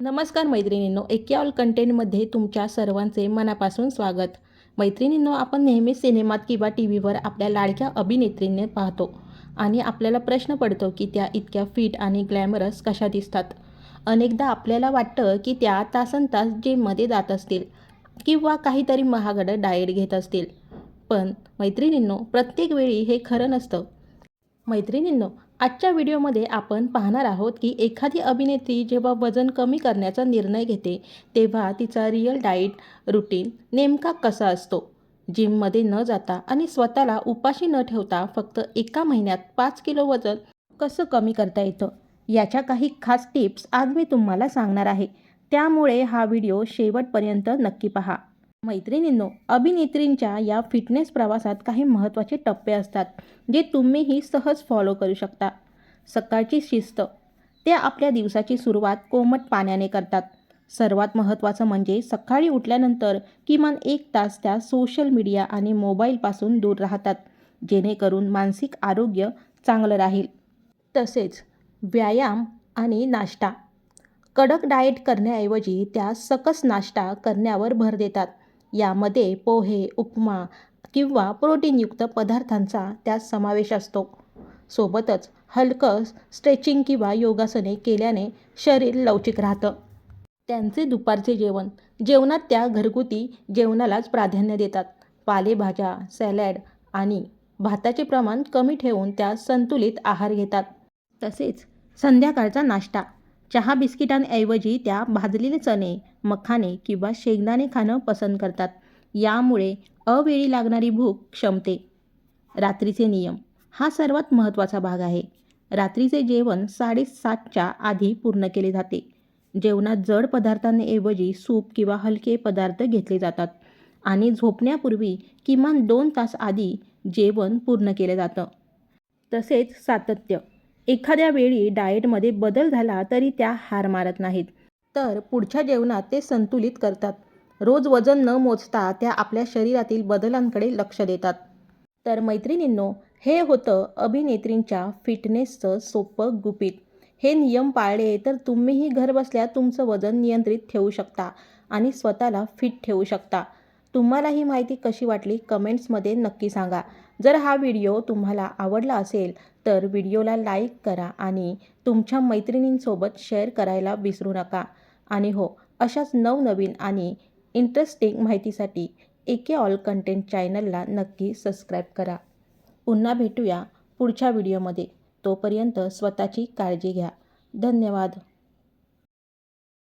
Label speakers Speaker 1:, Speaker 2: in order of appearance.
Speaker 1: नमस्कार मैत्रिणींनो, एके ऑल कंटेंटमध्ये तुमच्या सर्वांचे मनापासून स्वागत. मैत्रिणींनो, आपण नेहमी सिनेमात किंवा टी व्हीवर आपल्या लाडक्या अभिनेत्रींना पाहतो आणि आपल्याला प्रश्न पडतो की त्या इतक्या फिट आणि ग्लॅमरस कशा दिसतात. अनेकदा आपल्याला वाटतं की त्या तासनतास जिममध्ये जात असतील किंवा काहीतरी महागडं डाएट घेत असतील. पण मैत्रिणींनो, प्रत्येक वेळी हे खरं नसतं. मैत्रिणींनो, आजच्या व्हिडिओमध्ये आपण पाहणार आहोत की एखादी अभिनेत्री जेव्हा वजन कमी करण्याचा निर्णय घेते तेव्हा तिचा रिअल डाएट रुटीन नेमका कसा असतो. जिममध्ये न जाता आणि स्वतःला उपाशी न ठेवता फक्त एका महिन्यात 5 किलो वजन कसं कमी करता येतं, याच्या काही खास टिप्स आज मी तुम्हाला सांगणार आहे. त्यामुळे हा व्हिडिओ शेवटपर्यंत नक्की पहा. मैत्रिणींनो, अभिनेत्रींच्या या फिटनेस प्रवासात काही महत्त्वाचे टप्पे असतात जे तुम्हीही सहज फॉलो करू शकता. सकाळची शिस्त. त्या आपल्या दिवसाची सुरुवात कोमट पाण्याने करतात. सर्वात महत्त्वाचं म्हणजे सकाळी उठल्यानंतर किमान 1 तास त्या सोशल मीडिया आणि मोबाईलपासून दूर राहतात, जेणेकरून मानसिक आरोग्य चांगलं राहील. तसेच व्यायाम आणि नाश्ता. कडक डाएट करण्याऐवजी त्या सकस नाश्ता करण्यावर भर देतात. यामध्ये पोहे, उपमा किंवा प्रोटीनयुक्त पदार्थांचा त्यात समावेश असतो. सोबतच हलकं स्ट्रेचिंग किंवा योगासने केल्याने शरीर लवचिक राहतं. त्यांचे दुपारचे जेवण. जेवणात त्या घरगुती जेवणालाच प्राधान्य देतात. पालेभाज्या, सॅलड आणि भाताचे प्रमाण कमी ठेवून त्या संतुलित आहार घेतात. तसेच संध्याकाळचा नाश्ता. चहा बिस्किटांऐवजी त्या भाजलेले चणे, मखाने किंवा शेंगदाणे खाणं पसंत करतात. यामुळे अवेळी लागणारी भूक शमते. रात्रीचे नियम. हा सर्वात महत्त्वाचा भाग आहे. रात्रीचे जेवण 7:30च्या आधी पूर्ण केले जाते. जेवणात जड पदार्थांऐवजी सूप किंवा हलके पदार्थ घेतले जातात आणि झोपण्यापूर्वी किमान 2 तास आधी जेवण पूर्ण केलं जातं. तसेच सातत्य. एखाद्या वेळी डाएटमध्ये बदल झाला तरी त्या हार मारत नाहीत, तर पुढच्या जेवणात ते संतुलित करतात. रोज वजन न मोजता त्या आपल्या शरीरातील बदलांकडे लक्ष देतात. तर मैत्रिणींनो, हे होतं अभिनेत्रींच्या फिटनेसचं सोपं गुपित. हे नियम पाळले तर तुम्हीही घरबसल्या तुमचं वजन नियंत्रित ठेवू शकता आणि स्वतःला फिट ठेवू शकता. तुम्हाला ही माहिती कशी वाटली कमेंट्समध्ये नक्की सांगा. जर हा व्हिडिओ तुम्हाला आवडला असेल तर व्हिडिओला लाईक करा आणि तुमच्या मैत्रिणींसोबत शेअर करायला विसरू नका. आणि हो, अशाच नवनवीन आणि इंटरेस्टिंग माहितीसाठी एके ऑल कंटेंट चॅनलला नक्की सबस्क्राईब करा. पुन्हा भेटूया पुढच्या व्हिडिओमध्ये. तोपर्यंत स्वतःची काळजी घ्या. धन्यवाद.